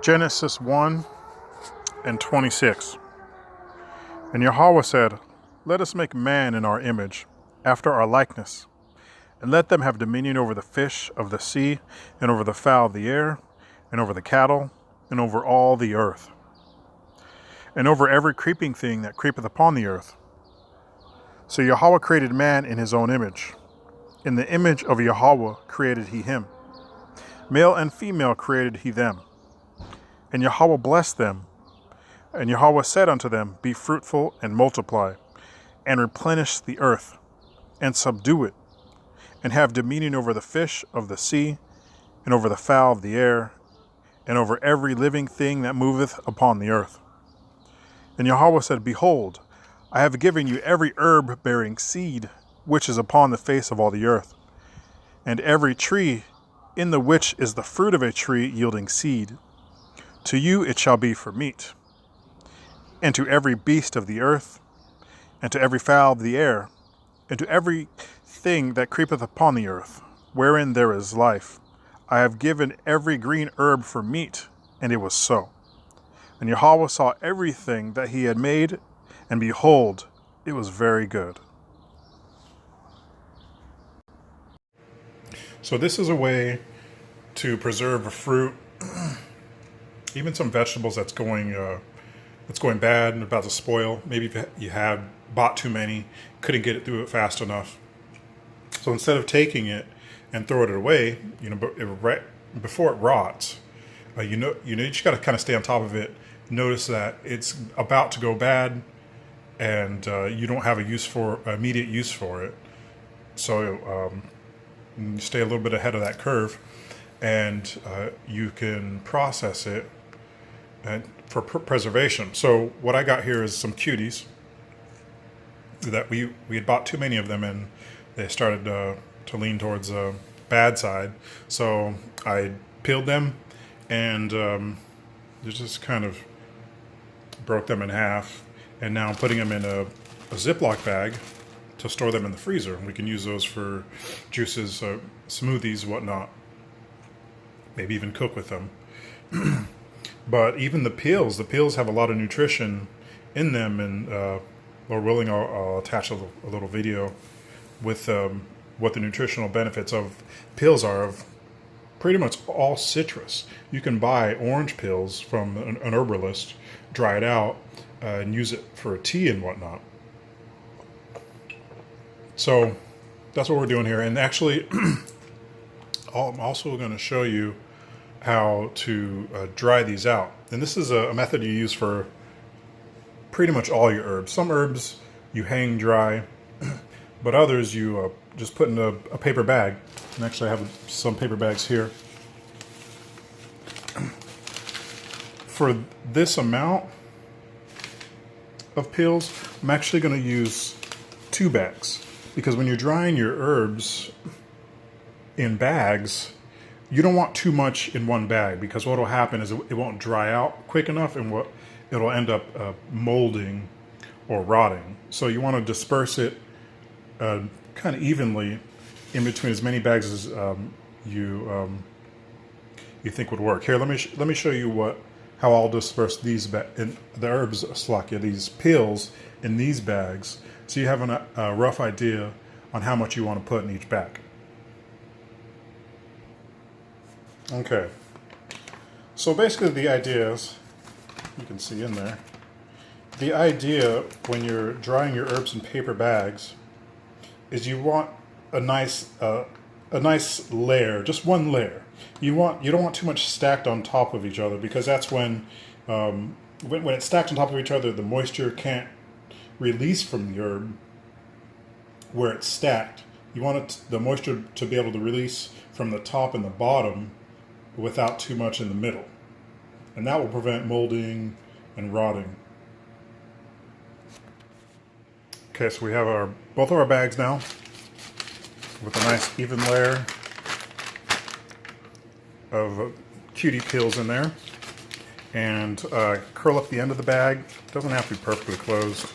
Genesis 1 and 26. And Yahweh said, Let us make man in our image, after our likeness, and let them have dominion over the fish of the sea, and over the fowl of the air, and over the cattle, and over all the earth, and over every creeping thing that creepeth upon the earth. So Yahweh created man in his own image. In the image of Yahweh created he him. Male and female created he them. And Yahweh blessed them. And Yahweh said unto them, Be fruitful and multiply, and replenish the earth, and subdue it, and have dominion over the fish of the sea, and over the fowl of the air, and over every living thing that moveth upon the earth. And Yahweh said, Behold, I have given you every herb bearing seed, which is upon the face of all the earth, and every tree in the which is the fruit of a tree yielding seed. To you it shall be for meat, and to every beast of the earth, and to every fowl of the air, and to every thing that creepeth upon the earth, wherein there is life. I have given every green herb for meat, and it was so. And Yahweh saw everything that he had made, and behold, it was very good. So this is a way to preserve a fruit, even some vegetables that's going bad and about to spoil. Maybe you had bought too many, couldn't get it through it fast enough. So instead of taking it and throwing it away, before it rots, you just got to kind of stay on top of it. Notice that it's about to go bad, and you don't have immediate use for it. So you stay a little bit ahead of that curve, and you can process it for preservation. So what I got here is some cuties that we had bought too many of them, and they started to lean towards the bad side. So I peeled them and just kind of broke them in half, and now I'm putting them in a Ziploc bag to store them in the freezer. We can use those for juices, smoothies, whatnot. Maybe even cook with them. But even the peels have a lot of nutrition in them, and Lord willing, I'll attach a little video with what the nutritional benefits of peels are of pretty much all citrus. You can buy orange peels from an herbalist, dry it out, and use it for a tea and whatnot. So that's what we're doing here. And actually, I'm also going to show you how to dry these out. And this is a method you use for pretty much all your herbs. Some herbs you hang dry, but others you just put in a paper bag. And actually I have some paper bags here. For this amount of peels, I'm actually going to use 2 bags. Because when you're drying your herbs in bags, you don't want too much in one bag, because what will happen is it won't dry out quick enough, and it'll end up molding or rotting. So you want to disperse it kind of evenly in between as many bags as you think would work. Here, let me show you how I'll disperse these these peels in these bags, so you have a rough idea on how much you want to put in each bag. Okay, so basically the idea is, you can see in there, the idea when you're drying your herbs in paper bags is you want a nice layer, just one layer. You don't want too much stacked on top of each other, because that's when it's stacked on top of each other, the moisture can't release from the herb where it's stacked. You want the moisture to be able to release from the top and the bottom without too much in the middle, and that will prevent molding and rotting. Okay, so we have both of our bags now with a nice even layer of cutie peels in there, and curl up the end of the bag. It doesn't have to be perfectly closed.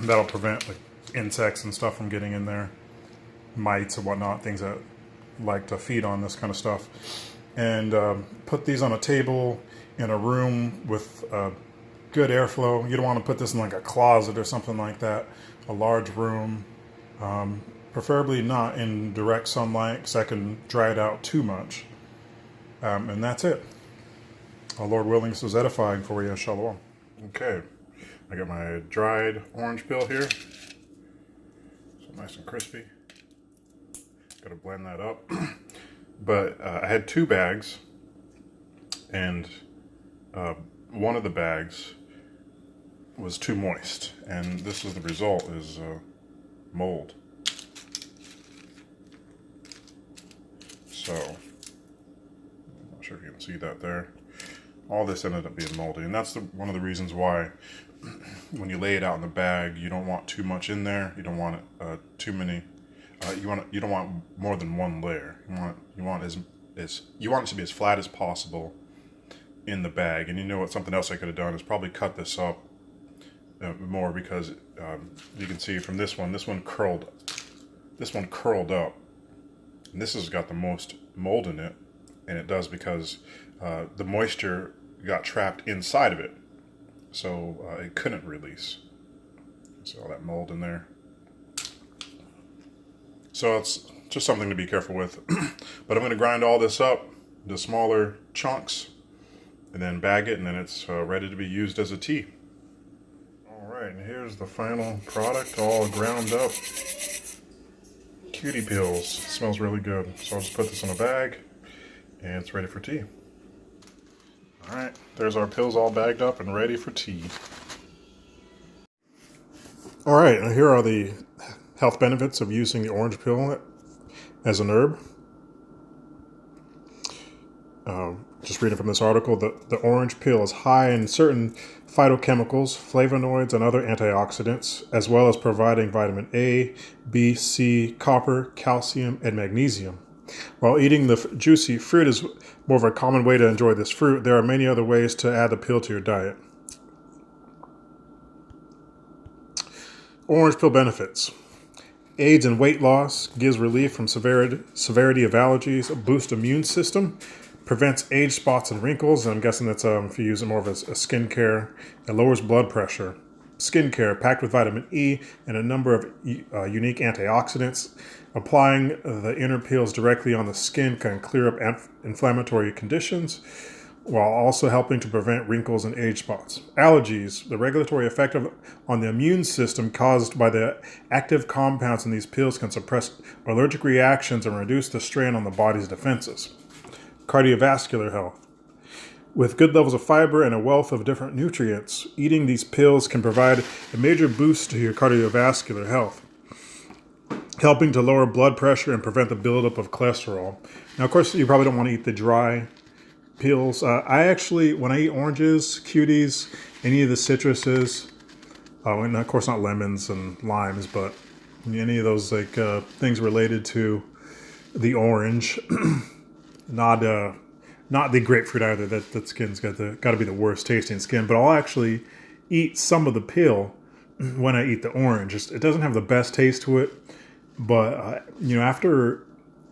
That'll prevent like insects and stuff from getting in there, mites and whatnot, things that like to feed on this kind of stuff. and put these on a table in a room with good airflow. You don't want to put this in like a closet or something like that, a large room. Preferably not in direct sunlight because that can dry it out too much. And that's it. Lord willing, this was edifying for you. Shalom. Okay, I got my dried orange peel here. So nice and crispy. Got to blend that up. But I had 2 bags, and one of the bags was too moist, and this is the result, is mold. So, I'm not sure if you can see that there. All this ended up being moldy, and that's one of the reasons why when you lay it out in the bag, you don't want too much in there. You don't want too many. You don't want more than one layer. You want it to be as flat as possible in the bag. And you know what? Something else I could have done is probably cut this up more, because you can see from this one curled. This one curled up, and this has got the most mold in it, and it does because the moisture got trapped inside of it, so it couldn't release. See all that mold in there. So it's just something to be careful with. But I'm going to grind all this up into smaller chunks and then bag it, and then it's ready to be used as a tea. All right, and here's the final product, all ground up. Cutie peels. It smells really good. So I'll just put this in a bag and it's ready for tea. All right, there's our pills all bagged up and ready for tea. All right, and here are the health benefits of using the orange peel as an herb. Just reading from this article, the orange peel is high in certain phytochemicals, flavonoids, and other antioxidants, as well as providing vitamin A, B, C, copper, calcium, and magnesium. While eating the juicy fruit is more of a common way to enjoy this fruit, there are many other ways to add the peel to your diet. Orange peel benefits. Aids in weight loss, gives relief from severity of allergies, boosts immune system, prevents age spots and wrinkles, and I'm guessing that's if you use it more of a skincare. It lowers blood pressure. Skincare, packed with vitamin E and a number of unique antioxidants. Applying the inner peels directly on the skin can clear up inflammatory conditions, while also helping to prevent wrinkles and age spots. Allergies, the regulatory effect on the immune system caused by the active compounds in these peels can suppress allergic reactions and reduce the strain on the body's defenses. Cardiovascular health. With good levels of fiber and a wealth of different nutrients, eating these pills can provide a major boost to your cardiovascular health, helping to lower blood pressure and prevent the buildup of cholesterol. Now, of course, you probably don't want to eat the dry peels. I actually, when I eat oranges, cuties, any of the citruses, and of course not lemons and limes, but any of those like things related to the orange, not the grapefruit either. That skin's got to be the worst tasting skin. But I'll actually eat some of the peel when I eat the orange. It doesn't have the best taste to it, but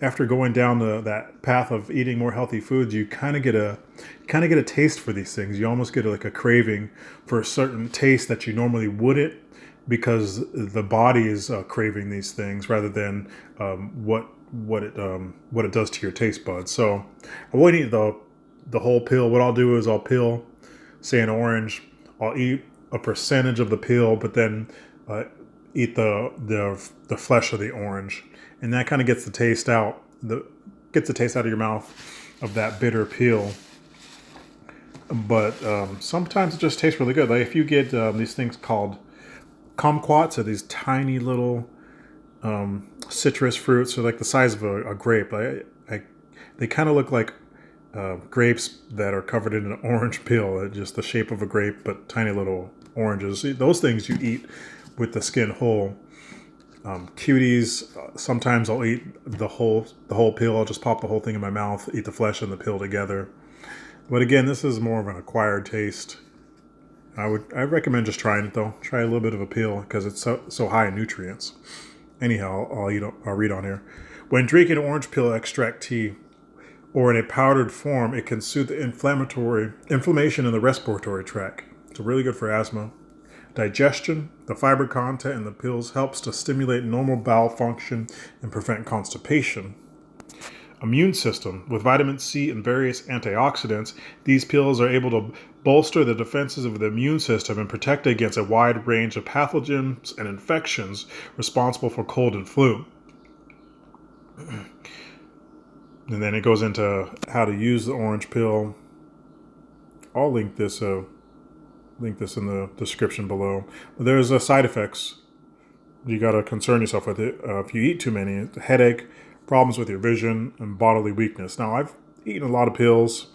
after going down that path of eating more healthy foods, you kind of get a taste for these things. You almost get like a craving for a certain taste that you normally wouldn't, because the body is craving these things rather than what it does to your taste buds. So I won't eat the whole peel. What I'll do is I'll peel, say an orange. I'll eat a percentage of the peel, but then eat the flesh of the orange. And that kind of gets the taste out of your mouth of that bitter peel. But sometimes it just tastes really good. Like if you get these things called kumquats, are these tiny little citrus fruits, are like the size of a grape. They kind of look like grapes that are covered in an orange peel. Just the shape of a grape, but tiny little oranges. Those things you eat with the skin whole. Cuties, sometimes I'll eat the whole peel. I'll just pop the whole thing in my mouth, eat the flesh and the peel together. But again, this is more of an acquired taste. I recommend just trying it though. Try a little bit of a peel because it's so high in nutrients. Anyhow, I'll read on here. When drinking orange peel extract tea, or in a powdered form, it can soothe the inflammation in the respiratory tract. It's really good for asthma. Digestion, the fiber content in the pills helps to stimulate normal bowel function and prevent constipation. Immune system, with vitamin C and various antioxidants, these pills are able to bolster the defenses of the immune system and protect against a wide range of pathogens and infections responsible for cold and flu. And then it goes into how to use the orange pill. I'll link this in the description below. But there's side effects you got to concern yourself with it. If you eat too many, headache, problems with your vision, and bodily weakness. Now, I've eaten a lot of pills.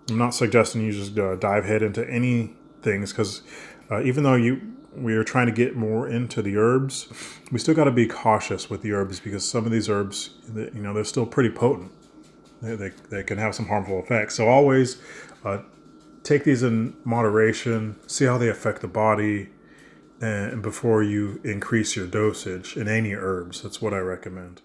I'm not suggesting you just dive head into any things, because even though we are trying to get more into the herbs, we still got to be cautious with the herbs, because some of these herbs, they're still pretty potent. They can have some harmful effects. So always take these in moderation, see how they affect the body, and before you increase your dosage in any herbs. That's what I recommend.